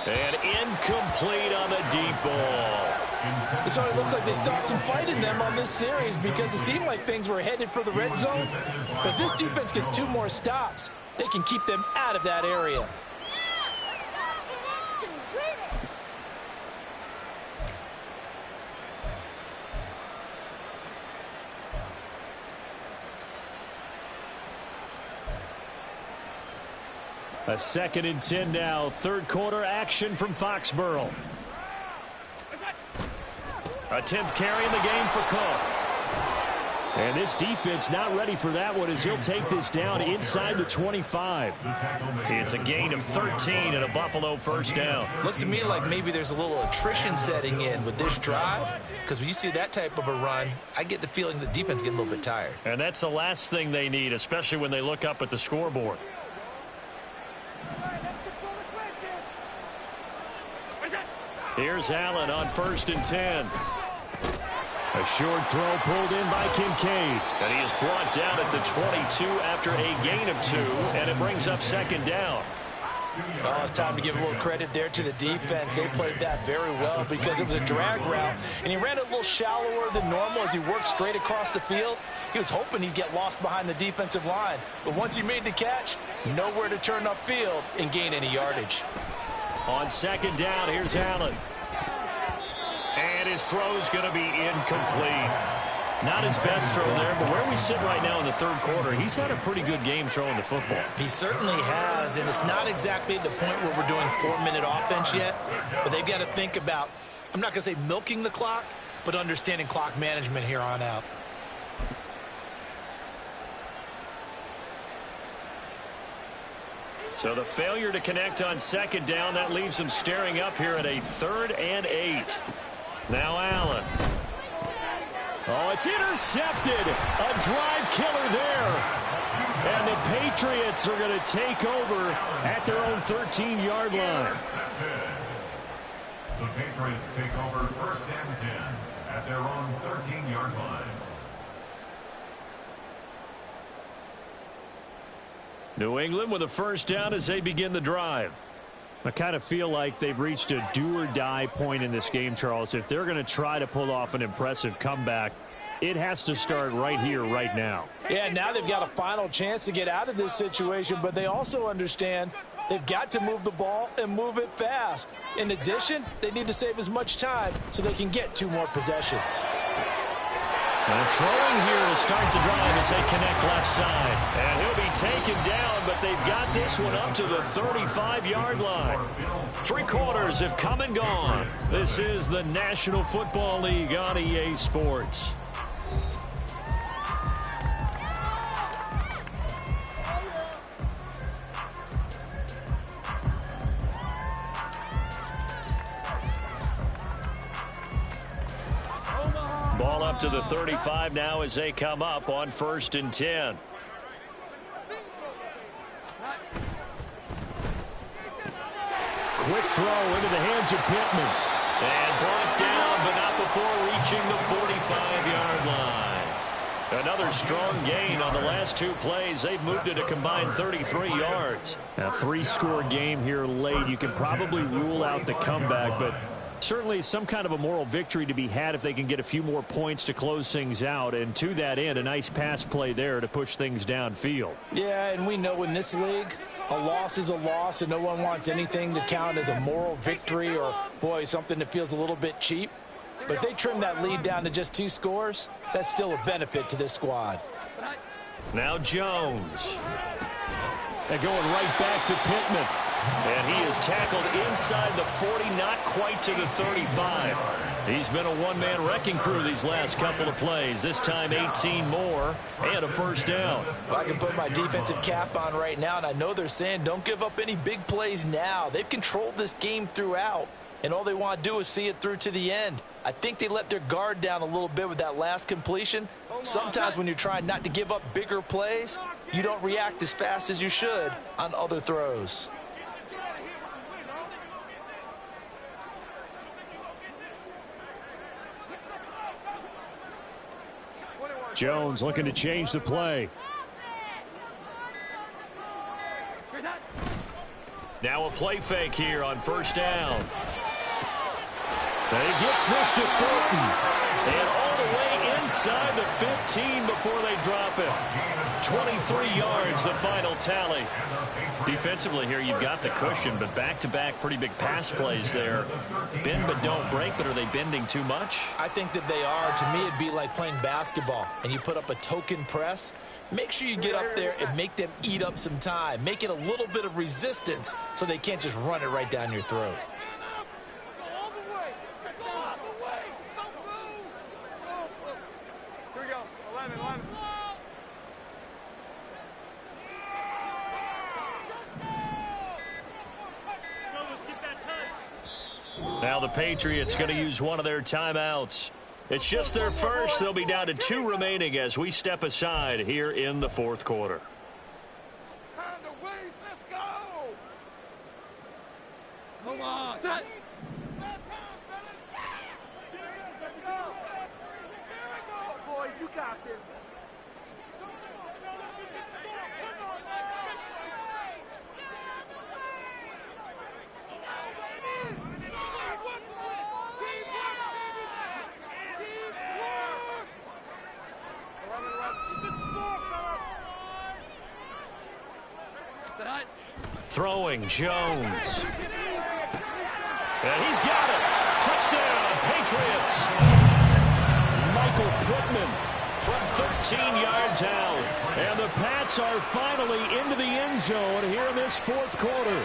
[SPEAKER 5] And incomplete on the deep ball.
[SPEAKER 3] So it looks like they stopped some fight in them on this series because it seemed like things were headed for the red zone. But if this defense gets 2 more stops, they can keep them out of that area.
[SPEAKER 5] A 2nd and 10 now. 3rd quarter action from Foxborough. A 10th carry in the game for Cook. And this defense not ready for that one as he'll take this down inside the 25. It's a gain of 13 and a Buffalo first down.
[SPEAKER 3] Looks to me like maybe there's a little attrition setting in with this drive, because when you see that type of a run, I get the feeling the defense getting a little bit tired.
[SPEAKER 5] And that's the last thing they need, especially when they look up at the scoreboard. Here's Allen on 1st and 10. A short throw pulled in by Kincaid. And he is brought down at the 22 after a gain of 2, and it brings up 2nd down.
[SPEAKER 3] Oh, it's time to give a little credit there to the defense. They played that very well because it was a drag route, and he ran it a little shallower than normal as he worked straight across the field. He was hoping he'd get lost behind the defensive line, but once he made the catch, nowhere to turn upfield and gain any yardage.
[SPEAKER 5] On second down, here's Allen. And his throw's going to be incomplete. Not his best throw there, but where we sit right now in the third quarter, he's had a pretty good game throwing the football.
[SPEAKER 3] He certainly has, and it's not exactly at the point where we're doing 4-minute offense yet, but they've got to think about, I'm not going to say milking the clock, but understanding clock management here on out.
[SPEAKER 5] So the failure to connect on second down, that leaves him staring up here at a 3rd and 8. Now Allen. Oh, it's intercepted. A drive killer there. And the Patriots are going to take over at their own 13-yard line.
[SPEAKER 4] The Patriots take over 1st and 10 at their own 13-yard line.
[SPEAKER 5] New England with a first down as they begin the drive. I kind of feel like they've reached a do-or-die point in this game, Charles. If they're going to try to pull off an impressive comeback, it has to start right here, right now.
[SPEAKER 3] Yeah, now they've got a final chance to get out of this situation, but they also understand they've got to move the ball and move it fast. In addition, they need to save as much time so they can get 2 more possessions.
[SPEAKER 5] And throwing here to start the drive as they connect left side. And he'll be taken down, but they've got this one up to the 35-yard line. 3 quarters have come and gone. This is the National Football League on EA Sports. Ball up to the 35 now as they come up on 1st and 10. Quick throw into the hands of Pittman. And brought down, but not before reaching the 45-yard line. Another strong gain on the last 2 plays. They've moved it a combined 33 yards. A 3-score game here late. You can probably rule out the comeback, but certainly some kind of a moral victory to be had if they can get a few more points to close things out. And to that end, a nice pass play there to push things downfield.
[SPEAKER 3] Yeah, and we know in this league, a loss is a loss, and no one wants anything to count as a moral victory or, boy, something that feels a little bit cheap. But if they trim that lead down to just 2 scores, that's still a benefit to this squad.
[SPEAKER 5] Now Jones. They're going right back to Pittman. And he is tackled inside the 40, not quite to the 35. He's been a one-man wrecking crew these last couple of plays. This time 18 more and a first down.
[SPEAKER 3] Well, I can put my defensive cap on right now, and I know they're saying don't give up any big plays now. They've controlled this game throughout, and all they want to do is see it through to the end. I think they let their guard down a little bit with that last completion. Sometimes when you're trying not to give up bigger plays, you don't react as fast as you should on other throws.
[SPEAKER 5] Jones looking to change the play. Now a play fake here on first down. And he gets this to Thornton. And all the way inside the 15 before they drop him. 23 yards, the final tally. Defensively here, you've got the cushion, but back-to-back pretty big pass plays there. Bend but don't break, but are they bending too much?
[SPEAKER 3] I think that they are. To me, it'd be like playing basketball, and you put up a token press. Make sure you get up there and make them eat up some time. Make it a little bit of resistance so they can't just run it right down your throat.
[SPEAKER 6] Here we go. 11.
[SPEAKER 5] Now the Patriots going to use one of their timeouts. It's just their first. They'll be down to 2 remaining as we step aside here in the fourth quarter.
[SPEAKER 6] Time to waste. Let's go. Come on. Set. Let's go. Boys, you got this.
[SPEAKER 5] Throwing Jones. And he's got it. Touchdown, Patriots. Michael Pittman from 13 yards out. And the Pats are finally into the end zone here in this fourth quarter.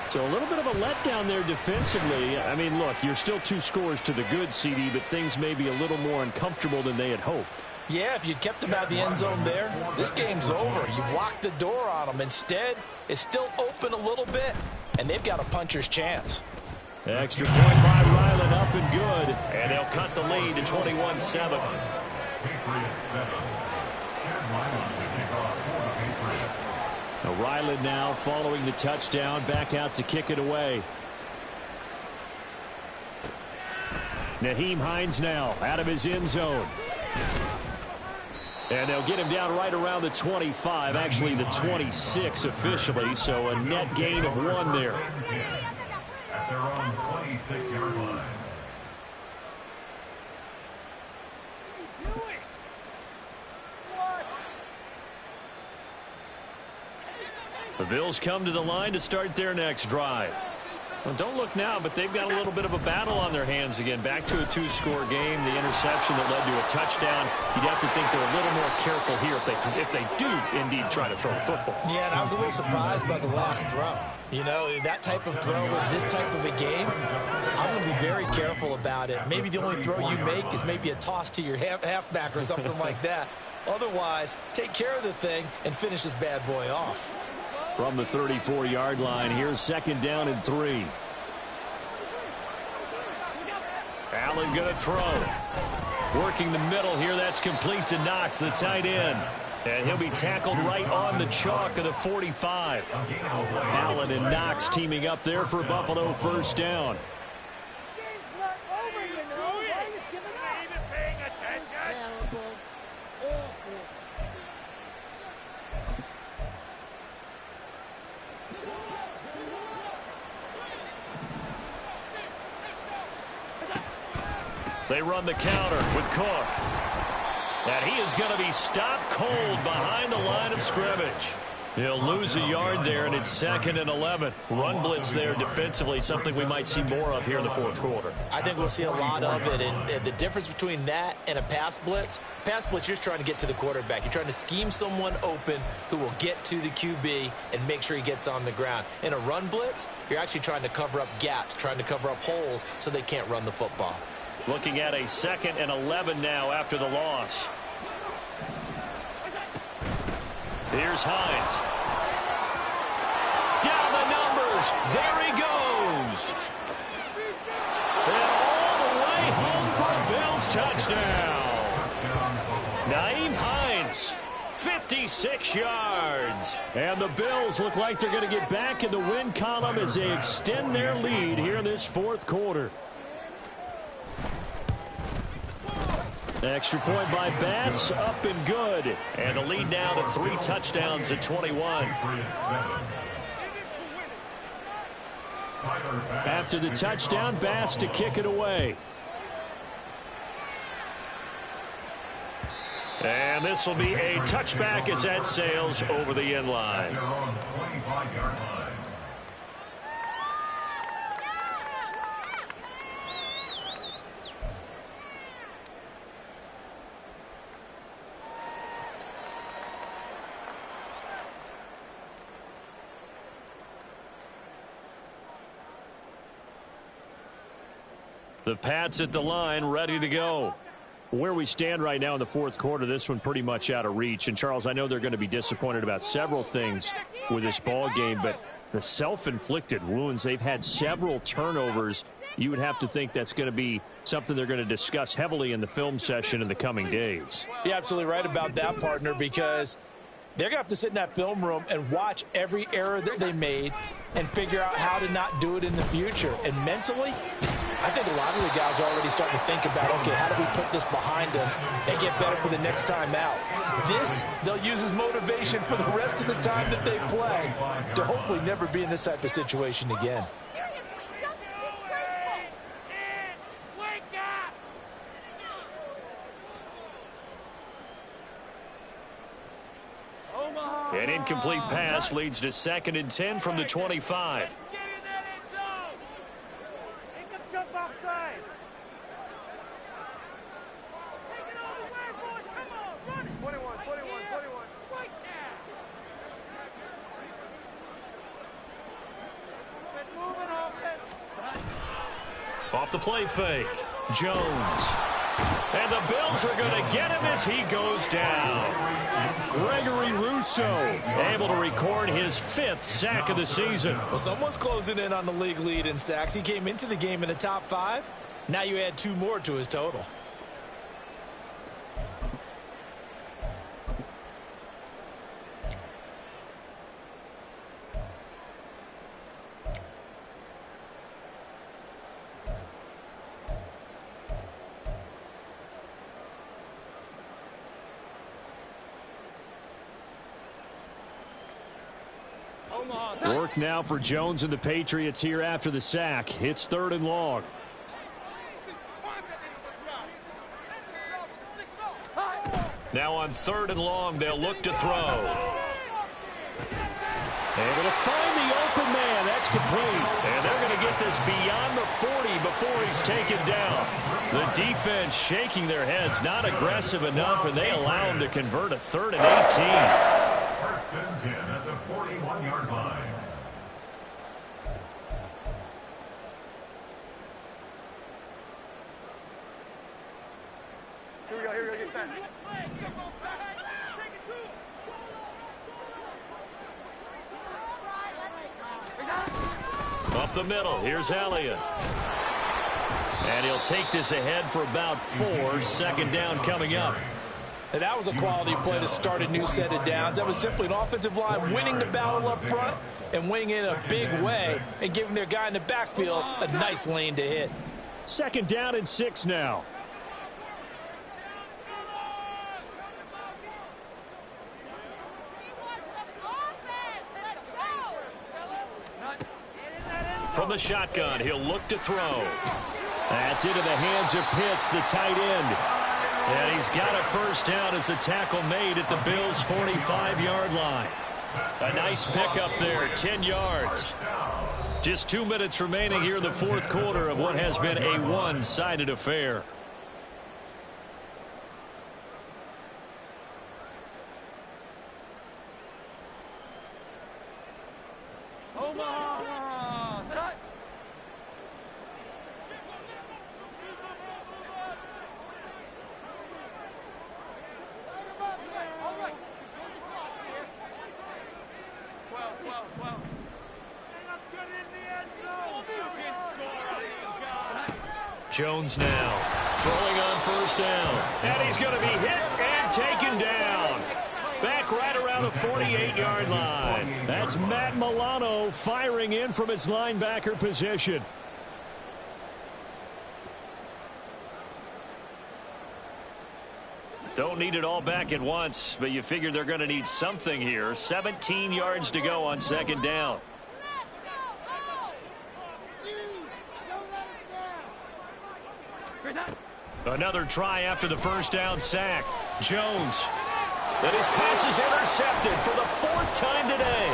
[SPEAKER 5] So a little bit of a letdown there defensively. I mean, look, you're still 2 scores to the good, CD, but things may be a little more uncomfortable than they had hoped.
[SPEAKER 3] Yeah, if you'd kept them out of the end zone there, this game's over. You've locked the door on them. Instead, it's still open a little bit, and they've got a puncher's chance.
[SPEAKER 5] Extra point by Ryland, up and good. And they'll cut the lead to 21-7.
[SPEAKER 4] Patriots 7. Chad Ryland to kick off for the Patriots.
[SPEAKER 5] Now Ryland now following the touchdown, back out to kick it away. Nyheim Hines now out of his end zone. And they'll get him down right around the 25, actually the 26 officially, so a net gain of 1 there.
[SPEAKER 4] At their own 26-yard line.
[SPEAKER 5] The Bills come to the line to start their next drive. Well, don't look now, but they've got a little bit of a battle on their hands again. Back to a 2-score game. The interception that led to a touchdown. You'd have to think they're a little more careful here if they do indeed try to throw the football.
[SPEAKER 3] Yeah, and I was a little surprised by the last throw. You know, that type of throw in this type of a game, I'm going to be very careful about it. Maybe the only throw you make is maybe a toss to your halfback or something like that. Otherwise, take care of the thing and finish this bad boy off.
[SPEAKER 5] From the 34-yard line, here's 2nd down and 3. Allen going to throw. Working the middle here, that's complete to Knox, the tight end. And he'll be tackled right on the chalk of the 45. Allen and Knox teaming up there for Buffalo first down. They run the counter with Cook. And he is going to be stopped cold behind the line of scrimmage. He'll lose a yard there, and it's 2nd and 11. Run blitz there defensively, something we might see more of here in the fourth quarter.
[SPEAKER 3] I think we'll see a lot of it, and the difference between that and a pass blitz, you're just trying to get to the quarterback. You're trying to scheme someone open who will get to the QB and make sure he gets on the ground. In a run blitz, you're actually trying to cover up gaps, trying to cover up holes so they can't run the football.
[SPEAKER 5] Looking at a 2nd and 11 now after the loss. Here's Hines. Down the numbers. There he goes. And all the way home for a Bills touchdown. Nyheim Hines, 56 yards. And the Bills look like they're going to get back in the win column as they extend their lead here in this fourth quarter. Extra point by Bass, up and good. And the lead now to 3 touchdowns at 21. After the touchdown, Bass to kick it away. And this will be a touchback as that sails over the end line. The Pats at the line, ready to go. Where we stand right now in the fourth quarter, this one pretty much out of reach. And, Charles, I know they're going to be disappointed about several things with this ball game, but the self-inflicted wounds, they've had several turnovers. You would have to think that's going to be something they're going to discuss heavily in the film session in the coming days.
[SPEAKER 3] You're absolutely right about that, partner, because they're going to have to sit in that film room and watch every error that they made and figure out how to not do it in the future. And mentally, I think a lot of the guys are already starting to think about, okay, how do we put this behind us and get better for the next time out? This, they'll use as motivation for the rest of the time that they play to hopefully never be in this type of situation again.
[SPEAKER 6] Omaha!
[SPEAKER 5] An incomplete pass leads to 2nd and 10 from the 25. Off the play fake, Jones. And the Bills are going to get him as he goes down. Gregory Rousseau able to record his 5th sack of the season.
[SPEAKER 3] Well, someone's closing in on the league lead in sacks. He came into the game in the top 5. Now you add 2 more to his total.
[SPEAKER 5] Work now for Jones and the Patriots here after the sack. It's 3rd and long. Now on 3rd and long, they'll look to throw. Able to find the open man. That's complete. And they're going to get this beyond the 40 before he's taken down. The defense shaking their heads, not aggressive enough, and they allow him to convert a 3rd and 18.
[SPEAKER 4] 1st and 10 at the 41-yard line.
[SPEAKER 6] Here we go, get set.
[SPEAKER 5] Up the middle, here's Elliott. And he'll take this ahead for about 4. 2nd down coming up.
[SPEAKER 3] And that was a quality play to start a new set of downs. That was simply an offensive line winning the battle up front and winning in a big way and giving their guy in the backfield a nice lane to hit.
[SPEAKER 5] 2nd down and 6 now. From the shotgun, he'll look to throw. That's into the hands of Pitts, the tight end. And he's got a 1st down as the tackle made at the Bills' 45-yard line. A nice pickup there, 10 yards. Just 2 minutes remaining here in the 4th quarter of what has been a one-sided affair. Jones now throwing on 1st down. And he's going to be hit and taken down. Back right around the 48-yard line. That's Matt Milano firing in from his linebacker position. Don't need it all back at once, but you figure they're going to need something here. 17 yards to go on 2nd down. Another try after the 1st down sack. Jones. And his pass is intercepted for the 4th time today.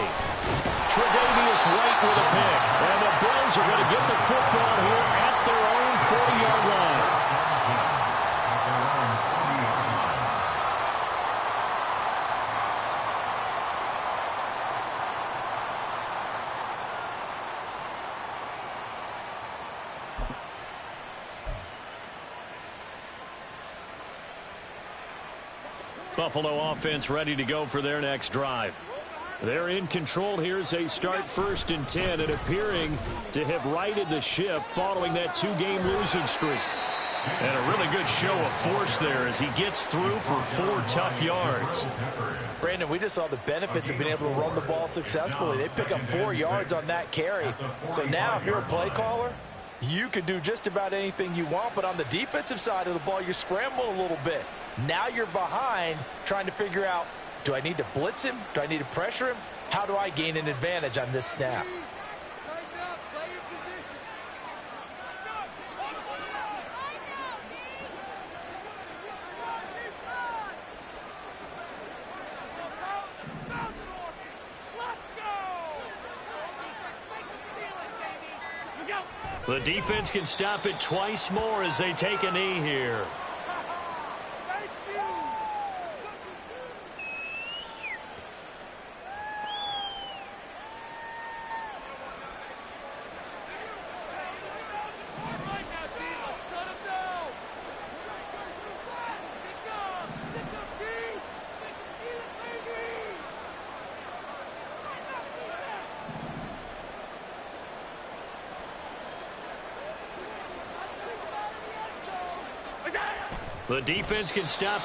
[SPEAKER 5] Tre'Davious White with a pick. And the Bills are going to get the football here at their own 40-yard line. Buffalo offense ready to go for their next drive. They're in control here as they start 1st and 10 and appearing to have righted the ship following that 2-game losing streak. And a really good show of force there as he gets through for 4 tough yards.
[SPEAKER 3] Brandon, we just saw the benefits of being able to run the ball successfully. They pick up 4 yards on that carry. So now if you're a play caller, you can do just about anything you want. But on the defensive side of the ball, you're scrambling a little bit. Now you're behind trying to figure out, do I need to blitz him? Do I need to pressure him? How do I gain an advantage on this snap?
[SPEAKER 5] The defense can stop it twice more as they take a knee here.
[SPEAKER 6] Thank you. Right now, Dino. Shut him down. Stick up. Stick up, D. Stick up, baby.
[SPEAKER 5] The defense can stop